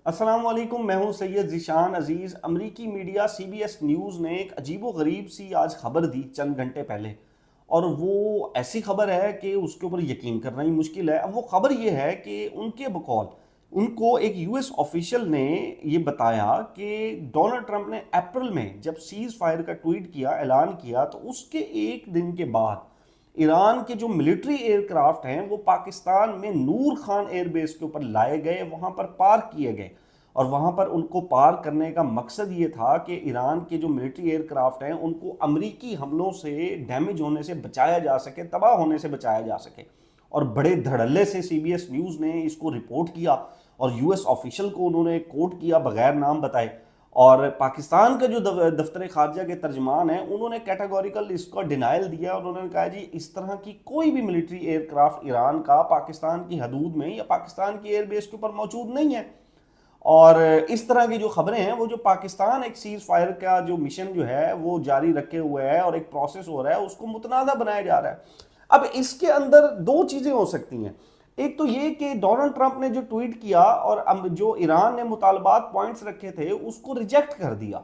अस्सलाम वालेकुम, मैं हूं सैयद ज़ीशान अजीज़। अमरीकी मीडिया CBS न्यूज़ ने एक अजीब व गरीब सी आज खबर दी चंद घंटे पहले, और वो ऐसी खबर है कि उसके ऊपर यकीन करना ही मुश्किल है। अब वो खबर ये है कि उनके बकौल उनको एक US ऑफिशियल ने ये बताया कि डोनाल्ड ट्रंप ने अप्रैल में जब सीज़ फायर का ट्वीट किया, ऐलान किया, तो उसके एक दिन के बाद ईरान के जो मिलिट्री एयरक्राफ्ट हैं वो पाकिस्तान में नूर खान एयरबेस के ऊपर लाए गए, वहां पर पार्क किए गए। और वहां पर उनको पार्क करने का मकसद ये था कि ईरान के जो मिलिट्री एयरक्राफ्ट हैं उनको अमरीकी हमलों से डैमेज होने से बचाया जा सके, तबाह होने से बचाया जा सके। और बड़े धड़ल्ले से CBS न्यूज़ ने इसको रिपोर्ट किया और US ऑफिशियल को उन्होंने कोट किया बगैर नाम बताए। और पाकिस्तान का जो दफ्तर खारजा के तर्जमान है, उन्होंने कैटेगोरिकल इसका डिनाइल दिया और उन्होंने कहा जी इस तरह की कोई भी मिलिट्री एयरक्राफ्ट ईरान का पाकिस्तान की हदूद में या पाकिस्तान की एयरबेस के ऊपर मौजूद नहीं है। और इस तरह की जो खबरें हैं वो जो पाकिस्तान एक सीज फायर का जो मिशन जो है वो जारी रखे हुए है और एक प्रोसेस हो रहा है, उसको मुतनाज़ा बनाया जा रहा है। अब इसके अंदर दो चीज़ें हो सकती हैं। एक तो ये कि डोनाल्ड ट्रंप ने जो ट्वीट किया और जो ईरान ने मुतालबात पॉइंट्स रखे थे उसको रिजेक्ट कर दिया,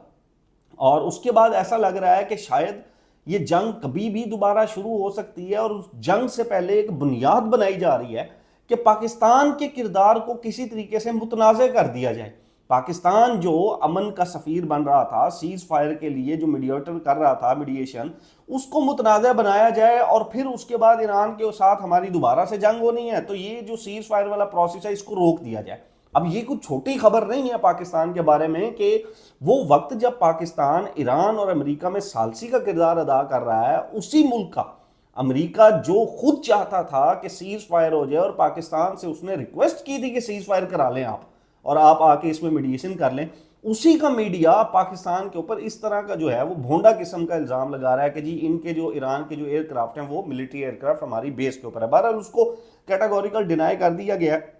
और उसके बाद ऐसा लग रहा है कि शायद ये जंग कभी भी दोबारा शुरू हो सकती है। और उस जंग से पहले एक बुनियाद बनाई जा रही है कि पाकिस्तान के किरदार को किसी तरीके से मुतनाज़ कर दिया जाए। पाकिस्तान जो अमन का सफ़ीर बन रहा था, सीज फायर के लिए जो मीडिएटर कर रहा था, मीडिएशन, उसको मुतनाज़ बनाया जाए और फिर उसके बाद ईरान के साथ हमारी दोबारा से जंग होनी है तो ये जो सीज फायर वाला प्रोसेस है इसको रोक दिया जाए। अब ये कुछ छोटी खबर नहीं है पाकिस्तान के बारे में कि वो वक्त जब पाकिस्तान ईरान और अमेरिका में सालसी का किरदार अदा कर रहा है, उसी मुल्क का अमेरिका जो खुद चाहता था कि सीज फायर हो जाए और पाकिस्तान से उसने रिक्वेस्ट की थी कि सीज फायर करा लें आप और आप आके इसमें मीडिएशन कर लें, उसी का मीडिया पाकिस्तान के ऊपर इस तरह का जो है वो भोंडा किस्म का इल्ज़ाम लगा रहा है कि जी इनके जो ईरान के जो एयरक्राफ्ट हैं वो मिलिट्री एयरक्राफ्ट हमारी बेस के ऊपर है। बहरहाल उसको कैटेगोरिकल डिनाई कर दिया गया है।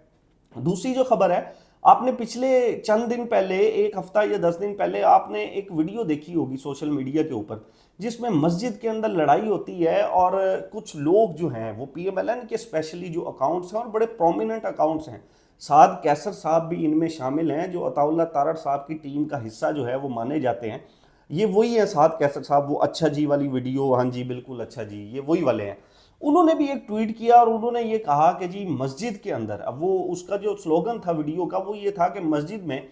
दूसरी जो खबर है, आपने पिछले चंद दिन पहले, एक हफ्ता या 10 दिन पहले, आपने एक वीडियो देखी होगी सोशल मीडिया के ऊपर जिसमें मस्जिद के अंदर लड़ाई होती है और कुछ लोग जो हैं वो PMLN के स्पेशली जो अकाउंट्स हैं और बड़े प्रोमिनेंट अकाउंट्स हैं, साद कैसर साहब भी इनमें शामिल हैं जो अताउल्ला तारड़ साहब की टीम का हिस्सा जो है वो माने जाते हैं। ये वही है साद कैसर साहब, वो अच्छा जी वाली वीडियो, हाँ जी बिल्कुल अच्छा जी, ये वही वाले हैं। उन्होंने भी एक ट्वीट किया और उन्होंने ये कहा कि जी मस्जिद के अंदर, अब वो उसका जो स्लोगन था वीडियो का वो ये था कि मस्जिद में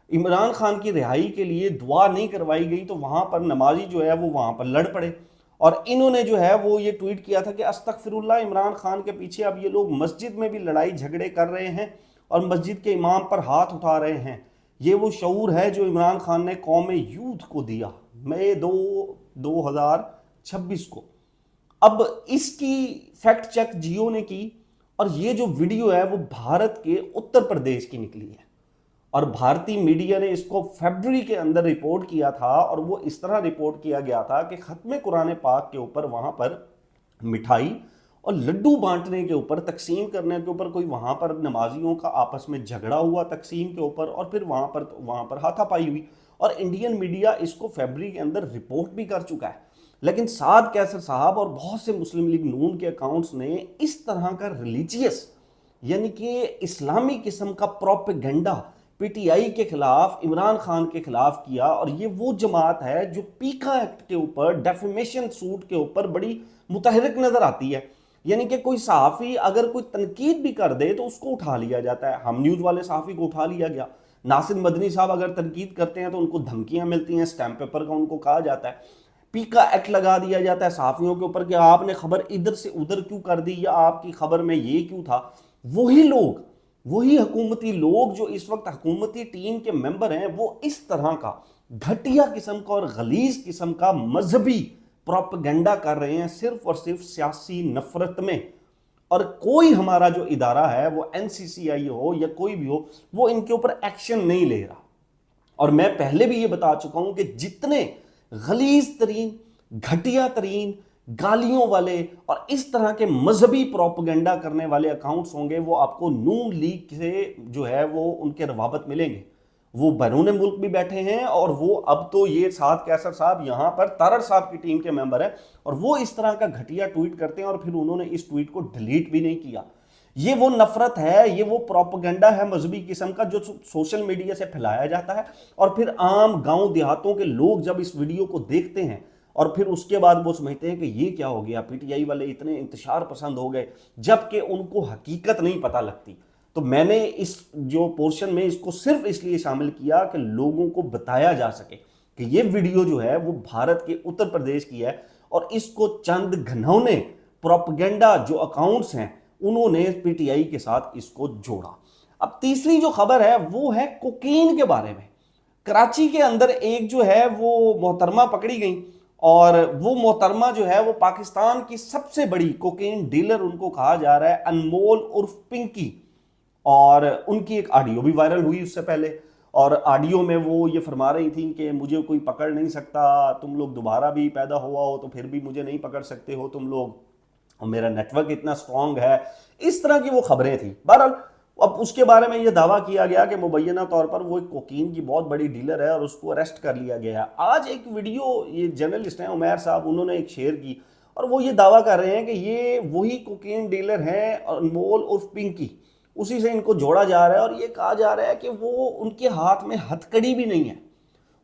इमरान खान की रिहाई के लिए दुआ नहीं करवाई गई तो वहाँ पर नमाजी जो है वो वहाँ पर लड़ पड़े। और इन्होंने जो है वो ये ट्वीट किया था कि अस्तगफिरुल्लाह, इमरान खान के पीछे अब ये लोग मस्जिद में भी लड़ाई झगड़े कर रहे हैं और मस्जिद के इमाम पर हाथ उठा रहे हैं। ये वो शऊर है जो इमरान खान ने कौम यूथ को दिया मई 2026 को। अब इसकी फैक्ट चेक जियो ने की और ये जो वीडियो है वो भारत के उत्तर प्रदेश की निकली है और भारतीय मीडिया ने इसको फरवरी के अंदर रिपोर्ट किया था। और वो इस तरह रिपोर्ट किया गया था कि खत्म कुरान पाक के ऊपर वहां पर मिठाई और लड्डू बांटने के ऊपर, तकसीम करने के ऊपर, कोई वहां पर नमाजियों का आपस में झगड़ा हुआ तकसीम के ऊपर और फिर वहां पर हाथापाई हुई। और इंडियन मीडिया इसको फरवरी के अंदर रिपोर्ट भी कर चुका है। लेकिन साद कैसर साहब और बहुत से मुस्लिम लीग नून के अकाउंट्स ने इस तरह का रिलीजियस यानी कि इस्लामी किस्म का प्रोपेगेंडा PTI के खिलाफ, इमरान खान के खिलाफ किया। और ये वो जमात है जो पीका एक्ट के ऊपर, डेफेमेशन सूट के ऊपर बड़ी मुतहरिक नजर आती है। यानी कि कोई सहाफ़ी अगर कोई तनकीद भी कर दे तो उसको उठा लिया जाता है। हम न्यूज़ वाले सहाफ़ी को उठा लिया गया, नासिर मदनी साहब अगर तनकीद करते हैं तो उनको धमकियां मिलती हैं, स्टैम्प पेपर का उनको कहा जाता है। पीका एक्ट लगा दिया जाता है सहाफ़ियों के ऊपर कि आपने खबर इधर से उधर क्यों कर दी या आपकी खबर में ये क्यों था। वही लोग, वही हुकूमती लोग जो इस वक्त हुकूमती टीम के मेंबर हैं, वो इस तरह का घटिया किस्म का और गलीज किस्म का मजहबी प्रोपेगेंडा कर रहे हैं सिर्फ और सिर्फ सियासी नफरत में। और कोई हमारा जो इदारा है वो NCCI हो या कोई भी हो, वो इनके ऊपर एक्शन नहीं ले रहा। और मैं पहले भी ये बता चुका हूं कि जितने गलीज तरीन, घटिया तरीन, गालियों वाले और इस तरह के मजहबी प्रोपेगेंडा करने वाले अकाउंट्स होंगे वो आपको नून लीग से जो है वो उनके रवाबत मिलेंगे। वो बैरून मुल्क भी बैठे हैं और वो अब तो ये साद कैसर साहब यहाँ पर तारड़ साहब की टीम के मेंबर हैं और वो इस तरह का घटिया ट्वीट करते हैं और फिर उन्होंने इस ट्वीट को डिलीट भी नहीं किया। ये वो नफरत है, ये वो प्रोपेगेंडा है मजहबी किस्म का जो सोशल मीडिया से फैलाया जाता है। और फिर आम गांव देहातों के लोग जब इस वीडियो को देखते हैं और फिर उसके बाद वो समझते हैं कि ये क्या हो गया, पीटीआई वाले इतने इंतशार पसंद हो गए, जबकि उनको हकीकत नहीं पता लगती। तो मैंने इस जो पोर्शन में इसको सिर्फ इसलिए शामिल किया कि लोगों को बताया जा सके कि ये वीडियो जो है वो भारत के उत्तर प्रदेश की है, और इसको चंद घनौने प्रोपेगेंडा जो अकाउंट्स हैं उन्होंने पीटीआई के साथ इसको जोड़ा। अब तीसरी जो खबर है वो है कोकीन के बारे में। कराची के अंदर एक जो है वो मोहतरमा पकड़ी गई, और वो मोहतरमा जो है वो पाकिस्तान की सबसे बड़ी कोकीन डीलर उनको कहा जा रहा है, अनमोल उर्फ पिंकी। और उनकी एक ऑडियो भी वायरल हुई उससे पहले, और ऑडियो में वो ये फरमा रही थी कि मुझे कोई पकड़ नहीं सकता, तुम लोग दोबारा भी पैदा हुआ हो तो फिर भी मुझे नहीं पकड़ सकते हो तुम लोग, और मेरा नेटवर्क इतना स्ट्रांग है। इस तरह की वो खबरें थी। बहरहाल अब उसके बारे में ये दावा किया गया कि मुबैना तौर पर वो एक कोकीन की बहुत बड़ी डीलर है और उसको अरेस्ट कर लिया गया है। आज एक वीडियो ये जर्नलिस्ट हैं उमैर साहब, उन्होंने एक शेयर की और वो ये दावा कर रहे हैं कि ये वही कोकीन डीलर हैं अनमोल उर्फ पिंकी, उसी से इनको जोड़ा जा रहा है। और ये कहा जा रहा है कि वो उनके हाथ में हथकड़ी भी नहीं है,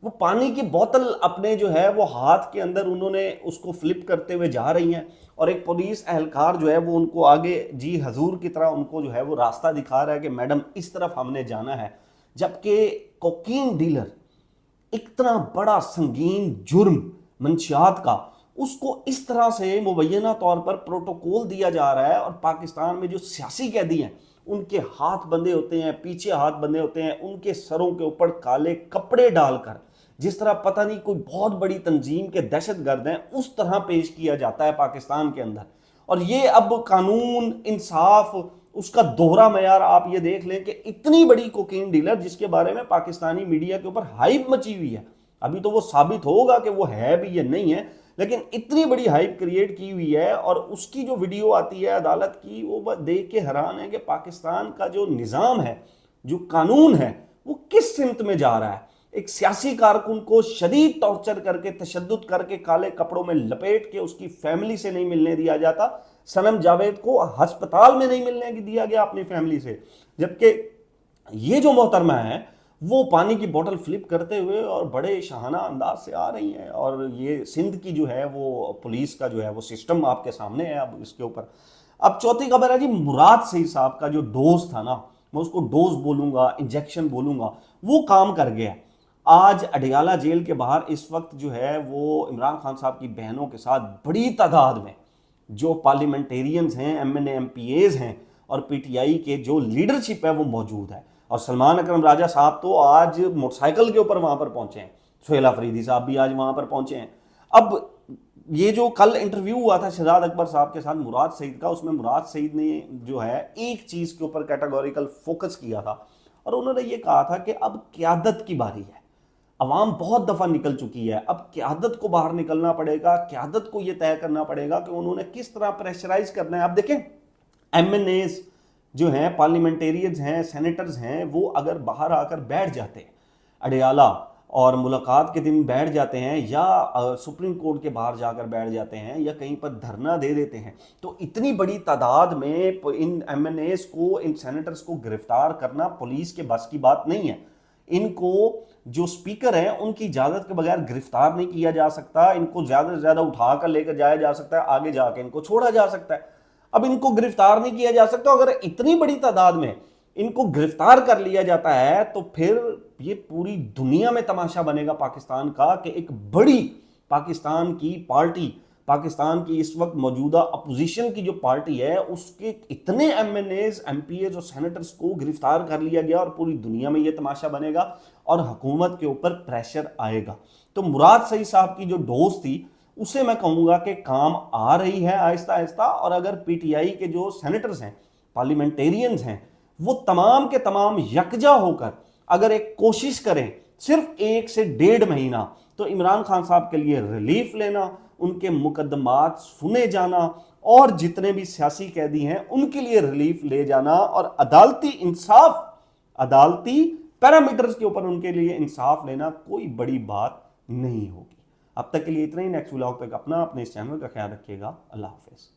वो पानी की बोतल अपने जो है वो हाथ के अंदर उन्होंने उसको फ्लिप करते हुए जा रही हैं, और एक पुलिस एहलकार जो है वो उनको आगे जी हजूर की तरह उनको जो है वो रास्ता दिखा रहा है कि मैडम इस तरफ हमने जाना है। जबकि कोकीन डीलर इतना बड़ा संगीन जुर्म मंशियात का, उसको इस तरह से मुबैना तौर पर प्रोटोकॉल दिया जा रहा है। और पाकिस्तान में जो सियासी कैदी हैं उनके हाथ बंधे होते हैं, पीछे हाथ बंधे होते हैं, उनके सरों के ऊपर काले कपड़े डालकर जिस तरह पता नहीं कोई बहुत बड़ी तंजीम के दहशतगर्द हैं उस तरह पेश किया जाता है पाकिस्तान के अंदर। और ये अब कानून इंसाफ उसका दोहरा मयार आप ये देख लें कि इतनी बड़ी कोकीन डीलर जिसके बारे में पाकिस्तानी मीडिया के ऊपर हाइप मची हुई है, अभी तो वो साबित होगा कि वो है भी या नहीं है, लेकिन इतनी बड़ी हाइप क्रिएट की हुई है। और उसकी जो वीडियो आती है अदालत की, वो देख के हैरान है कि पाकिस्तान का जो निज़ाम है, जो कानून है, वो किस सिमत में जा रहा है। एक सियासी कारकुन को शदीद टॉर्चर करके, तशद्दुद करके, काले कपड़ों में लपेट के उसकी फैमिली से नहीं मिलने दिया जाता। सनम जावेद को अस्पताल में नहीं मिलने दिया गया अपनी फैमिली से, जबकि ये जो मोहतरमा है वो पानी की बोतल फ्लिप करते हुए और बड़े शाहाना अंदाज से आ रही हैं। और ये सिंध की जो है वो पुलिस का जो है वो सिस्टम आपके सामने है अब इसके ऊपर। अब चौथी खबर है जी, मुराद सईद साहब का जो डोज था ना, मैं उसको डोज बोलूँगा, इंजेक्शन बोलूँगा, वो काम कर गया। आज अडियाला जेल के बाहर इस वक्त जो है वो इमरान खान साहब की बहनों के साथ बड़ी तादाद में जो पार्लियामेंटेरियंस हैं, एमएनए एमपीएज हैं और पीटीआई के जो लीडरशिप है वो मौजूद है। और सलमान अकरम राजा साहब तो आज मोटरसाइकिल के ऊपर वहां पर पहुंचे हैं, सुहेल अफरीदी साहब भी आज वहां पर पहुंचे हैं। अब ये जो कल इंटरव्यू हुआ था शहजाद अकबर साहब के साथ मुराद सईद का, उसमें मुराद सईद ने जो है एक चीज के ऊपर कैटेगोरिकल फोकस किया था और उन्होंने ये कहा था कि अब क़यादत की बारी है। अवाम बहुत दफ़ा निकल चुकी है, अब क़यादत को बाहर निकलना पड़ेगा, क़यादत को यह तय करना पड़ेगा कि उन्होंने किस तरह प्रेशराइज करना है। अब देखें, एमएनएज जो हैं, पार्लियामेंटेरियंस हैं, सेनेटर्स हैं, वो अगर बाहर आकर बैठ जाते हैं अडियाला और मुलाकात के दिन बैठ जाते हैं, या सुप्रीम कोर्ट के बाहर जाकर बैठ जाते हैं, या कहीं पर धरना दे देते हैं, तो इतनी बड़ी तादाद में इन एमएनएज को, इन सेनेटर्स को गिरफ्तार करना पुलिस के बस की बात नहीं है। इनको जो स्पीकर हैं उनकी इजाज़त के बगैर गिरफ्तार नहीं किया जा सकता, इनको ज़्यादा से ज़्यादा उठाकर लेकर जाया जा सकता है, आगे जाके इनको छोड़ा जा सकता है। अब इनको गिरफ्तार नहीं किया जा सकता। अगर इतनी बड़ी तादाद में इनको गिरफ्तार कर लिया जाता है तो फिर ये पूरी दुनिया में तमाशा बनेगा पाकिस्तान का कि एक बड़ी पाकिस्तान की पार्टी, पाकिस्तान की इस वक्त मौजूदा अपोजिशन की जो पार्टी है, उसके इतने एमएनएज, एमपीएज और सेनेटर्स को गिरफ्तार कर लिया गया और पूरी दुनिया में ये तमाशा बनेगा और हुकूमत के ऊपर प्रेशर आएगा। तो मुराद सईद साहब की जो डोज थी उसे मैं कहूँगा कि काम आ रही है आहिस्ता आहिस्ता। और अगर पीटीआई के जो सेनेटर्स हैं, पार्लियामेंटेरियंस हैं, वो तमाम के तमाम यकजा होकर अगर एक कोशिश करें सिर्फ 1 से 1.5 महीना, तो इमरान खान साहब के लिए रिलीफ लेना, उनके मुकदमात सुने जाना और जितने भी सियासी कैदी हैं उनके लिए रिलीफ ले जाना और अदालती इंसाफ, अदालती पैरामीटर्स के ऊपर उनके लिए इंसाफ लेना कोई बड़ी बात नहीं होगी। अब तक के लिए इतना ही। नेक्स्ट व्लॉग तक अपना, अपने इस चैनल का ख्याल रखिएगा। अल्लाह हाफिज़।